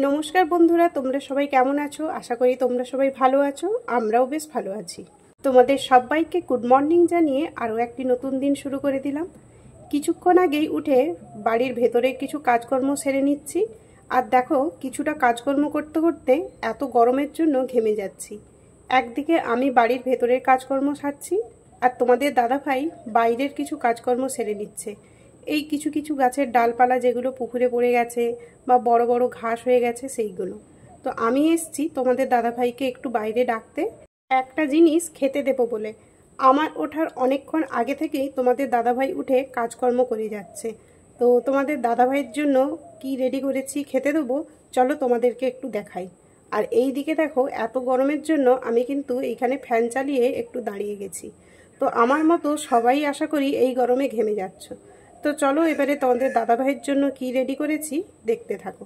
নমস্কার বন্ধুরা, তোমরা সবাই কেমন আছো? আশা করি তোমরা সবাই ভালো আছো। আমরাও বেশ ভালো আছি। তোমাদের সবাইকে গুড মর্নিং জানিয়ে আরও একটি নতুন দিন শুরু করে দিলাম। কিছুক্ষণ আগেই উঠে বাড়ির ভেতরে কিছু কাজকর্ম সেরে নিচ্ছি। আর দেখো, কিছুটা কাজকর্ম করতে করতে এত গরমের জন্য ঘেমে যাচ্ছি। একদিকে আমি বাড়ির ভেতরের কাজকর্ম সারছি, আর তোমাদের দাদাভাই বাইরের কিছু কাজকর্ম সেরে নিচ্ছে। এই কিছু কিছু গাছের ডালপালা যেগুলো পুকুরে পড়ে গেছে বা বড় বড় ঘাস হয়ে গেছে সেইগুলো। তো আমি এসছি তোমাদের দাদাভাইকে একটু বাইরে ডাকতে, একটা জিনিস খেতে দেবো বলে। আমার ওঠার অনেকক্ষণ আগে থেকেই তোমাদের দাদাভাই উঠে কাজকর্ম করে যাচ্ছে। তো তোমাদের দাদাভাইয়ের জন্য কি রেডি করেছি খেতে দেবো, চলো তোমাদেরকে একটু দেখাই। আর এই দিকে দেখো, এত গরমের জন্য আমি কিন্তু এইখানে ফ্যান চালিয়ে একটু দাঁড়িয়ে গেছি। তো আমার মতো সবাই আশা করি এই গরমে ঘেমে যাচ্ছ। তো চলো এবারে তোমাদের দাদাভাইয়ের জন্য কি রেডি করেছি দেখতে থাকো।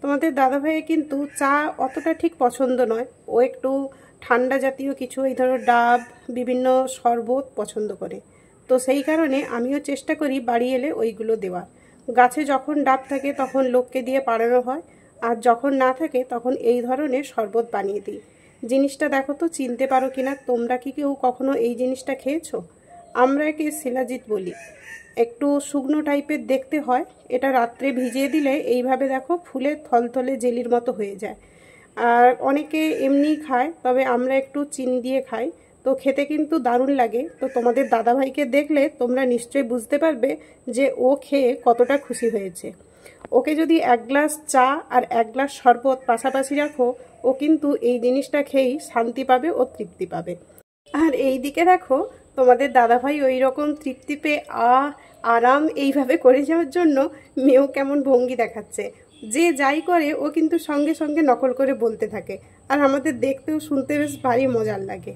তোমাদের দাদাভাইয়ের কিন্তু চা অতটা ঠিক পছন্দ নয়, ও একটু ঠান্ডা জাতীয় কিছু, এই ধরো ডাব, বিভিন্ন শরবত পছন্দ করে। তো সেই কারণে আমিও চেষ্টা করি বাড়ি এলে ওইগুলো দেওয়ার। গাছে যখন ডাব থাকে তখন লোককে দিয়ে পাড়ানো হয়, আর যখন না থাকে তখন এই ধরনের শরবত বানিয়ে দিই। জিনিসটা দেখো তো চিনতে পারো কিনা, তোমরা কি কেউ কখনো এই জিনিসটা খেয়েছো? আমরা একে শিলাজিৎ বলি। একটু শুকনো টাইপের দেখতে হয়। এটা রাত্রে ভিজিয়ে দিলে এইভাবে দেখো ফুলে থলথলে জেলির মতো হয়ে যায়। আর অনেকে এমনিই খায়, তবে আমরা একটু চিনি দিয়ে খাই। তো খেতে কিন্তু দারুণ লাগে। তো তোমাদের দাদাভাইকে দেখলে তোমরা নিশ্চয়ই বুঝতে পারবে যে ও খেয়ে কতটা খুশি হয়েছে। ওকে যদি এক গ্লাস চা আর এক গ্লাস শরবত পাশাপাশি রাখো, ও কিন্তু এই জিনিসটা খেয়েই শান্তি পাবে ও তৃপ্তি পাবে। আর এই দিকে দেখো, তোমাদের দাদাভাই ওই রকম তৃপ্তি পেয়ে আরাম এইভাবে করে যাওয়ার জন্য মেয়েও কেমন ভঙ্গি দেখাচ্ছে। যে যাই করে ও কিন্তু সঙ্গে সঙ্গে নকল করে বলতে থাকে, আর আমাদের দেখতেও শুনতে বেশ ভারী মজার লাগে।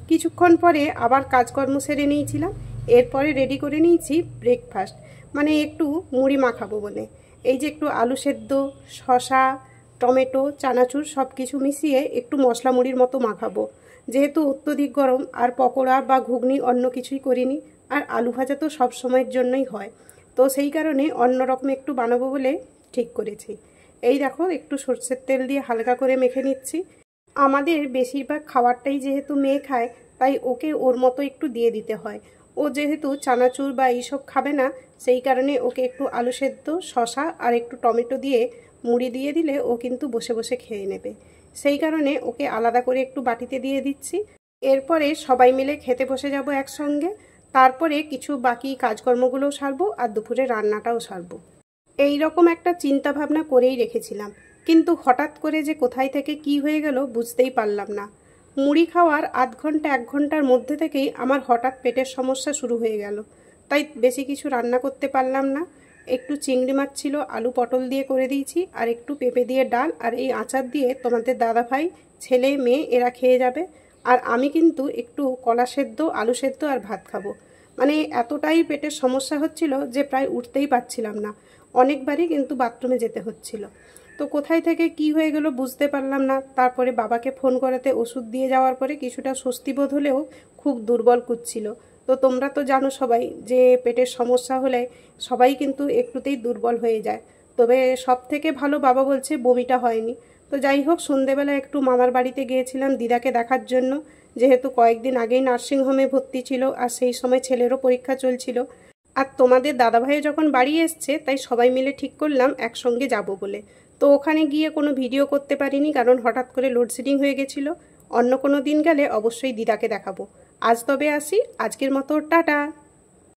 কিছুক্ষণ পরে আবার কাজকর্ম সেরে নিয়েছিলাম। এরপরে রেডি করে নিয়েছি ব্রেকফাস্ট, মানে একটু মুড়ি মাখাবো বলে। এই যে একটু আলু সেদ্ধ, শসা, টমেটো, চানাচুর সব কিছু মিশিয়ে একটু মশলা মুড়ির মতো মাখাবো। যেহেতু অত্যধিক গরম, আর পকোড়া বা ঘুগনি অন্য কিছুই করিনি, আর আলু ভাজা তো সব সময়ের জন্যই হয়। তো সেই কারণে অন্যরকম একটু বানাবো বলে ঠিক করেছি। এই দেখো, একটু সর্ষের তেল দিয়ে হালকা করে মেখে নিচ্ছি। আমাদের বেশিরভাগ খাবারটাই যেহেতু মেয়ে খায়, তাই ওকে ওর মতো একটু দিয়ে দিতে হয়। ও যেহেতু চানাচুর বা এইসব খাবে না, সেই কারণে ওকে একটু আলু সেদ্ধ, শসা আর একটু টমেটো দিয়ে মুড়ি দিয়ে দিলে ও কিন্তু বসে বসে খেয়ে নেবে। সেই কারণে ওকে আলাদা করে একটু বাটিতে দিয়ে দিচ্ছি। এরপরে সবাই মিলে খেতে বসে যাব একসঙ্গে। তারপরে কিছু বাকি কাজকর্মগুলোও সারবো, আর দুপুরে রান্নাটাও সারবো। এই রকম একটা চিন্তা ভাবনা করেই রেখেছিলাম, কিন্তু হঠাৎ করে যে কোথায় থেকে কি হয়ে গেল বুঝতেই পারলাম না। মুড়ি খাওয়ার আধ ঘন্টা 1 ঘন্টার মধ্যে থেকেই আমার হঠাৎ পেটের সমস্যা শুরু হয়ে গেল। তাই বেশি কিছু রান্না করতে পারলাম না। একটু চিংড়ি মাছ ছিল, আলু পটল দিয়ে করে দিয়েছি, আর একটু পেঁপে দিয়ে ডাল, আর এই আচার দিয়ে তোমাদের দাদাভাই, ছেলে, মেয়ে এরা খেয়ে যাবে। আর আমি কিন্তু একটু কলা সেদ্ধ, আলু সেদ্ধ আর ভাত খাবো। মানে এতটাই পেটের সমস্যা হচ্ছিল যে প্রায় উঠতেই পারছিলাম না। অনেকবারই কিন্তু বাথরুমে যেতে হচ্ছিল। তো কোথায় থেকে কি হয়ে গেল বুঝতে পারলাম না। তারপরে বাবাকে ফোন করাতে ওষুধ দিয়ে যাওয়ার পরে কিছুটা স্বস্তি বোধ হলেও খুব দুর্বল করছিল। তো তোমরা তো জানো সবাই যে পেটের সমস্যা হলে সবাই কিন্তু একটুতেই দুর্বল হয়ে যায়। তবে সব থেকে ভালো বাবা বলছে বমিটা হয়নি। তো যাই হোক, সন্ধেবেলা একটু মামার বাড়িতে গিয়েছিলাম দিদাকে দেখার জন্য, যেহেতু কয়েকদিন আগেই নার্সিংহোমে ভর্তি ছিল, আর সেই সময় ছেলেরও পরীক্ষা চলছিল। আর তোমাদের দাদাভাই যখন বাড়ি এসছে, তাই সবাই মিলে ঠিক করলাম একসঙ্গে যাব বলে। তো ওখানে গিয়ে কোনো ভিডিও করতে পারিনি, কারণ হঠাৎ করে লোডশেডিং হয়ে গেছিলো। অন্য কোনো দিন গেলে অবশ্যই দিদাকে দেখাবো। আজ তবে আসি, আজকের মতো টাটা।